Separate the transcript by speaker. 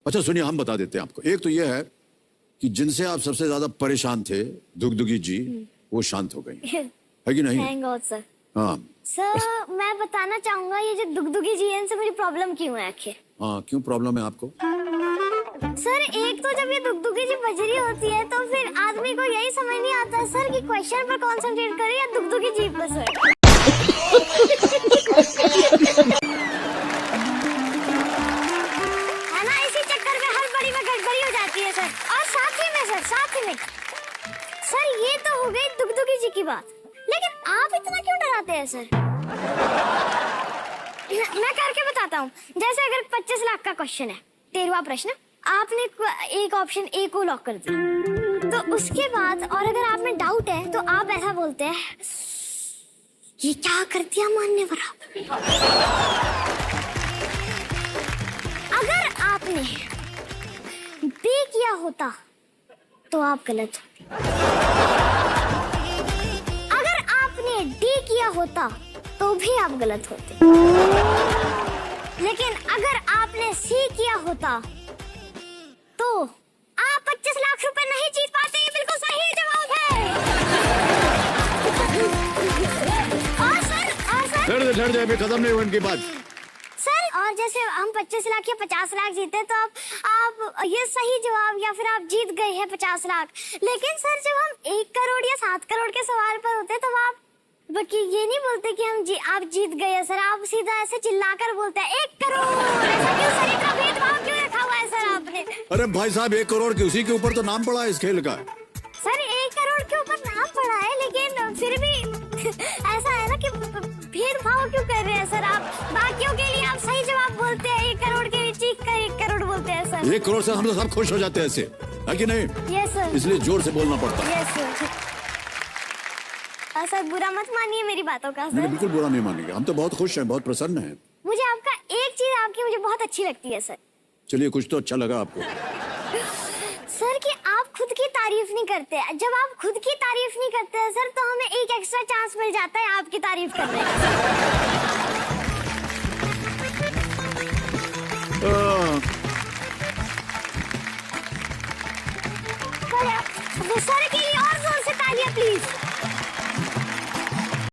Speaker 1: अच्छा सुनिए, हम बता देते हैं आपको। एक तो ये है कि जिनसे आप सबसे ज्यादा परेशान थे, दुगदुगी जी, वो शांत हो गई है कि नहीं?
Speaker 2: Thank God sir.
Speaker 1: हाँ
Speaker 2: सर मैं बताना चाहूंगा ये जो दुगदुगी जी है इनसे मुझे प्रॉब्लम क्यों है आखिर?
Speaker 1: हाँ, क्यों प्रॉब्लम है आपको?
Speaker 2: सर एक तो जब ये दुगदुगी जी बज रही होती है तो फिर आदमी को यही समझ नहीं आता सर कि क्वेश्चन पर कंसंट्रेट करे या दुगदुगी जी पर सर। है ना, इसी चक्कर में हर बड़ी में गड़बड़ी हो जाती है सर। और साथ ही में सर ये तो हो गई दुगदुगी जी की बात, लेकिन आप इतना क्यों डराते हैं सर? मैं करके बताता हूँ। जैसे अगर 25 लाख का क्वेश्चन है, 13वां प्रश्न, आपने एक ऑप्शन ए को लॉक कर दिया, तो उसके बाद और अगर आप में डाउट है तो आप ऐसा बोलते हैं, ये क्या कर दिया मानने बराबर। अगर आपने बी किया होता तो आप गलत होते। अगर आपने डी किया होता तो भी आप गलत होते। लेकिन अगर आपने सी किया होता तो आप 25 लाख रुपए नहीं जीत पाते। ये बिल्कुल सही जवाब है। और सर
Speaker 1: ठहर जाए, अभी खत्म नहीं हुआ इनकी बात।
Speaker 2: सर और जैसे हम 25 लाख या 50 लाख जीते तो आप ये सही जवाब या फिर आप जीत गए हैं 50 लाख। लेकिन सर जब हम 1 करोड़ या 7 करोड़ के सवाल पर होते तब आप बाकी ये नहीं बोलते कि आप जीत गए सर, आप सीधा ऐसे चिल्लाकर बोलते हैं 1 करोड़। ऐसा क्यों सर, इतना भेदभाव क्यों रखा हुआ है सर आपने?
Speaker 1: अरे भाई साहब, 1 करोड़ के उसी के ऊपर तो नाम पड़ा है इस खेल का।
Speaker 2: सर 1 करोड़ के ऊपर नाम पड़ा है, लेकिन फिर भी ऐसा है ना कि भेदभाव क्यों कर रहे हैं सर आप? बाकियों के लिए आप सही जवाब बोलते हैं, 1 करोड़ के लिए चीख कर 1 करोड़ बोलते हैं सर।
Speaker 1: 1 करोड़ से हम तो सब खुश हो जाते हैं ऐसे, है कि नहीं?
Speaker 2: Yes sir.
Speaker 1: इसलिए जोर से बोलना पड़ता है।
Speaker 2: Yes sir. सर बुरा मत मानिए मेरी बातों का सर।
Speaker 1: नहीं, बिल्कुल बुरा नहीं मानेंगे, हम तो बहुत खुश हैं, बहुत प्रसन्न हैं।
Speaker 2: मुझे आपका एक चीज आपकी मुझे बहुत अच्छी लगती है सर।
Speaker 1: चलिए, कुछ तो अच्छा लगा आपको।
Speaker 2: सर कि आप खुद की तारीफ नहीं करते। जब आप खुद की तारीफ नहीं करते हैं सर तो हमें एक एक्स्ट्रा चांस मिल जाता है आपकी तारीफ करने का। सर के लिए और जोर से तालियां प्लीज।